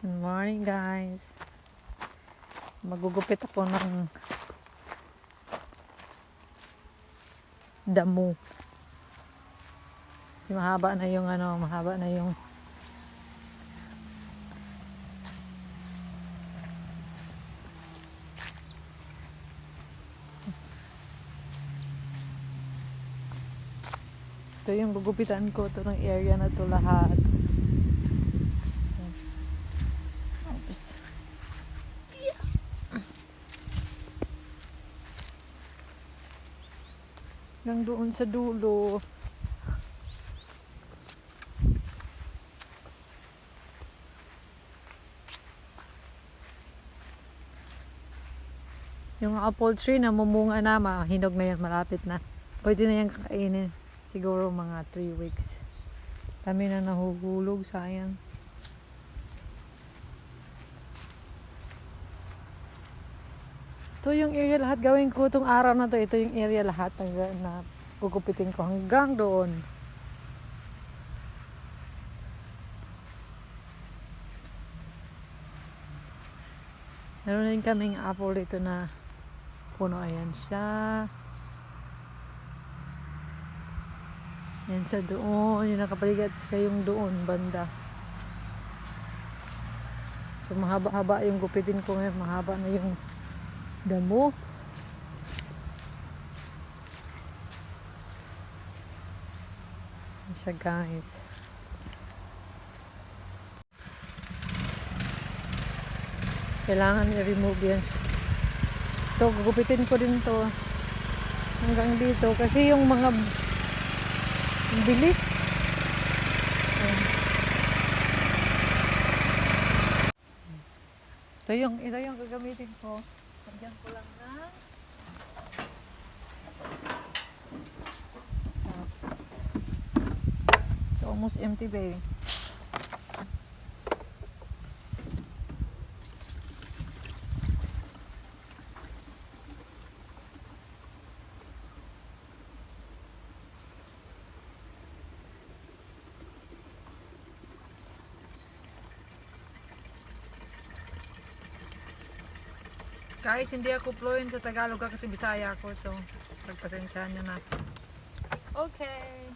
Good morning, guys. Magugupit ako ng damo. Kasi mahaba na yung ito yung gugupitan ko, ito ng area na to lahat. Oops. Hanggang doon sa dulo. Yung apple tree na mumunga na, hinog na yan, malapit na. Pwede na yan kakainin. Siguro mga 3 weeks. Dami na nahuhulog, sayang. Ito yung area lahat gawin ko itong araw na to. Ito yung area lahat na gugupitin ko hanggang doon. Meron din kaming apple dito na puno. Ayan siya. Ayan siya doon. Yung nakapaligid sa yung doon banda. So mahaba-haba yung gupitin ko ngayon. Mahaba na yung damo. Ayan siya, guys. Kailangan i-remove yan. Ito, gugupitin ko din to hanggang dito kasi yung mga bilis. Ito yung gagamitin ko. Lagyan ko lang na it's almost empty, babe. Guys, hindi ako fluent sa Tagalog kasi Bisaya ako, so pagpasensyahan nyo na. Okay.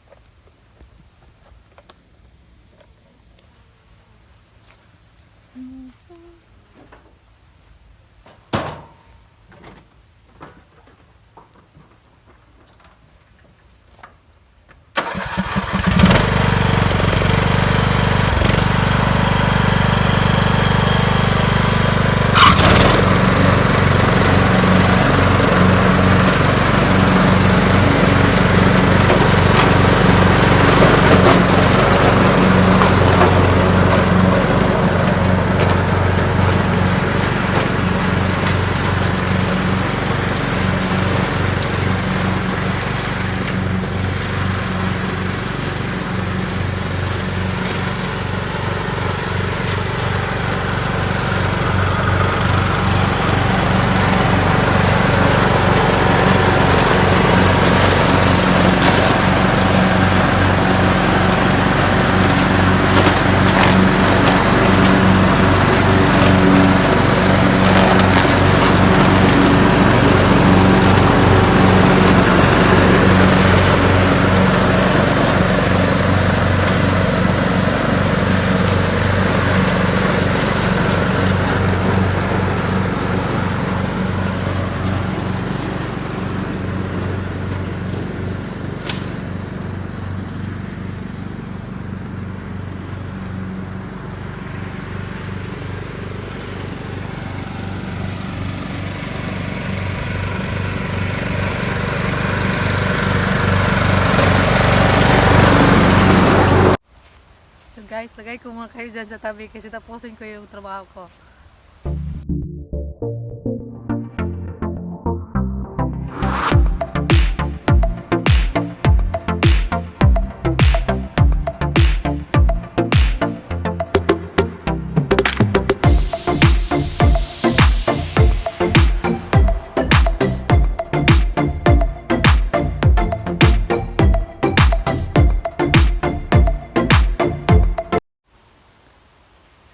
Guys, lagay ko mga kayo dyan sa tabi kasi tapusin ko yung trabaho ko.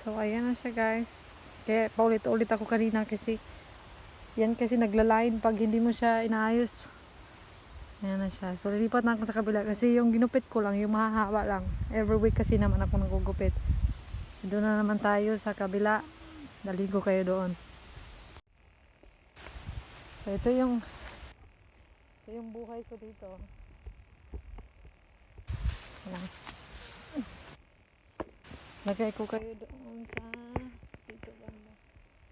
So, ayan na siya guys. Kaya paulit-ulit ako kanina kasi yan kasi nagla-line pag hindi mo siya inaayos. Ayan na siya. So lilipat na ako sa kabila kasi yung ginupit ko lang, yung mahahaba lang. Every week kasi naman ako nagugupit. Doon na naman tayo sa kabila. Daligo kayo doon. So ito yung buhay ko dito. Ayan. Lagay ko kayo doon sa dito banda.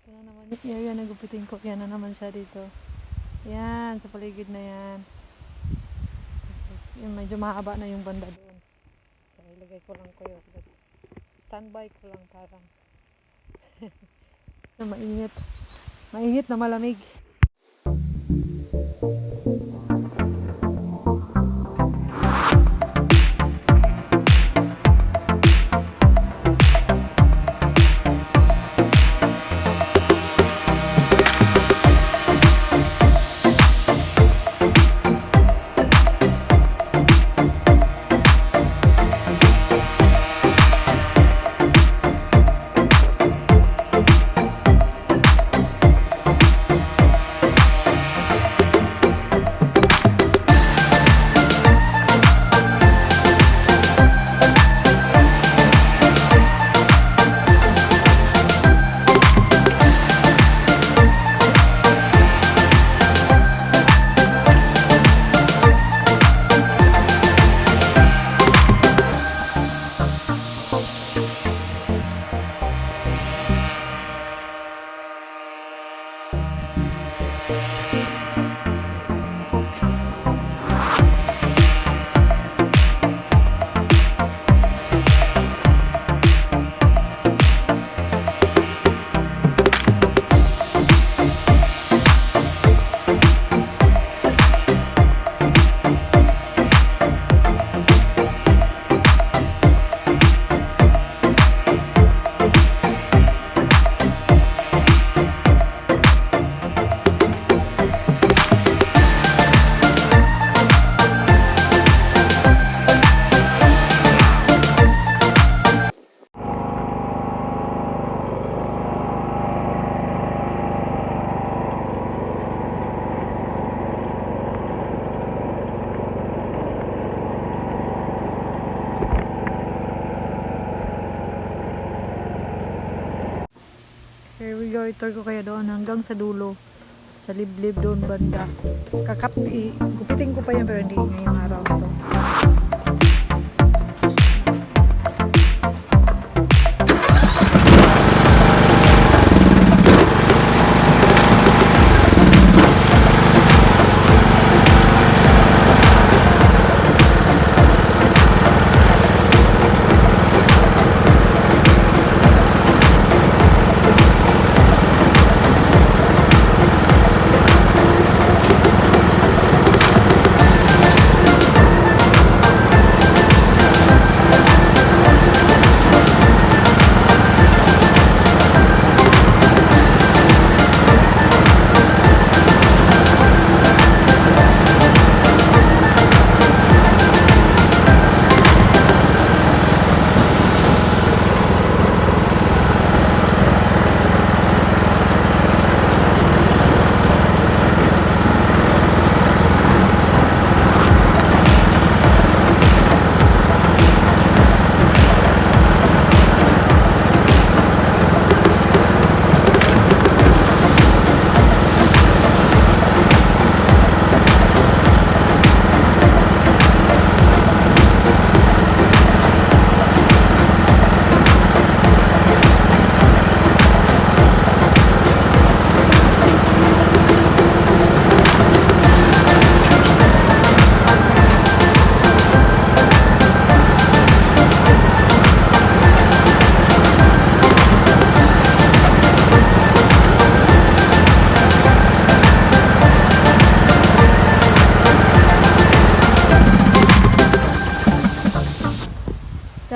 Ito na naman yung area na gupitin ko. Yan na naman siya dito. Yan, sa paligid na yan. Yung medyo mahaba na yung banda doon. So ilagay ko lang kayo. Standby ko lang parang. So, mainit. Mainit na malamig. Here we go, itour ko kayo doon hanggang sa dulo. Sa liblib doon banda. Gupitin ko pa yan pero hindi ngayong araw ito.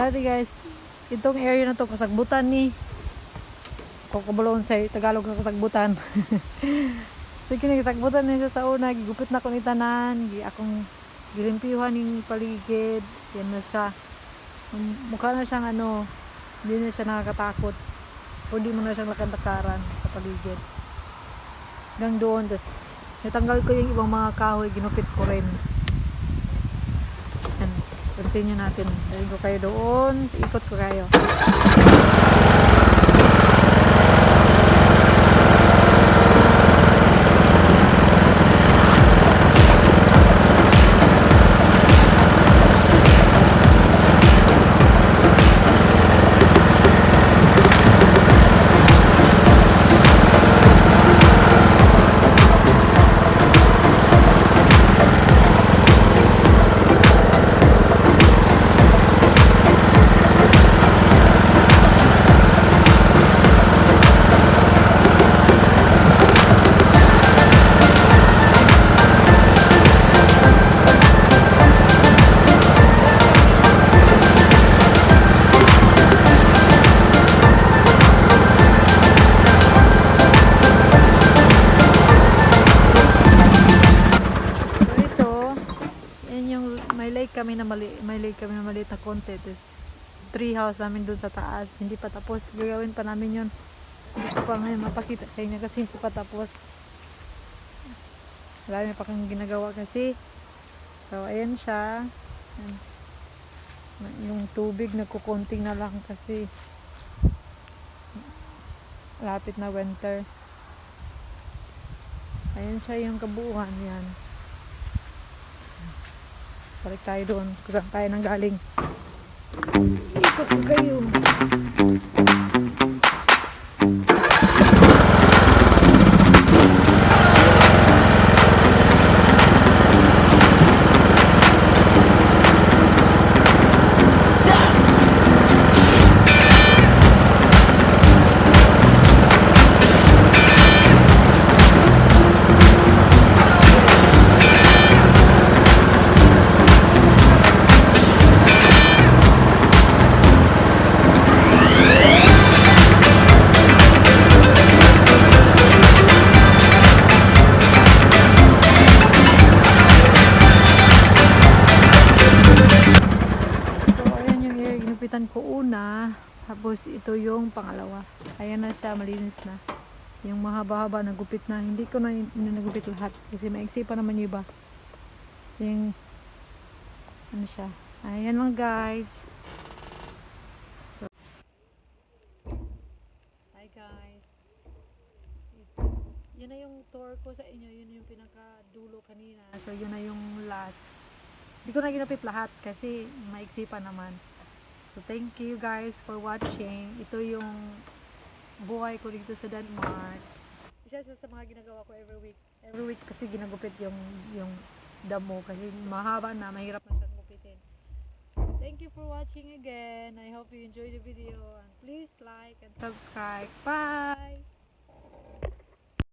Dati guys, itong area na to kasagbutan ni Kokobulon sa Tagalog ang kasagbutan. So kini kasagbutan ni sa una, gigupit na ko ni tanan, akong gilimpihan ning paligid, yan na siya. Mukha na siyang ano, hindi na siya nakakatakot. pwede mo na siyang lakad-lakaran sa paligid. Hanggang doon, tapos natanggal ko yung ibang mga kahoy, ginupit ko rin. Yan, continue natin. Dali ko kayo doon, ikot ko kayo. May lake kami na maliit na konti. Tree house namin dun sa taas. Hindi pa tapos. Gagawin pa namin yun. Hindi ko pa ngayon mapakita sa inyo kasi hindi pa tapos. Marami pa kang ginagawa kasi. So, ayan siya. Ayan. Yung tubig nagkukunting na lang kasi lapit na winter. Ayan siya yung kabuuan. Yan. Balik tayo doon kung saan tayo nang galing. Ikot ko kayo. Ko una, tapos ito yung pangalawa. Ayan na siya, malinis na. Yung mahaba-haba nagupit na, hindi ko na nagupit lahat kasi maiksi pa naman yung iba. So yung ano siya. Ayan mga guys. So, hi guys. Yun na yung tour ko sa inyo. Yun yung pinakadulo kanina. So yun na yung last. Hindi ko na ginupit lahat kasi maiksi pa naman. So, thank you guys for watching. Ito yung buhay ko dito sa Denmark. Isa sa mga ginagawa ko every week. Every week kasi ginagupit yung damo kasi mahaba na, mahirap na siyang gupitin. Thank you for watching again. I hope you enjoyed the video. And please like and subscribe. Bye!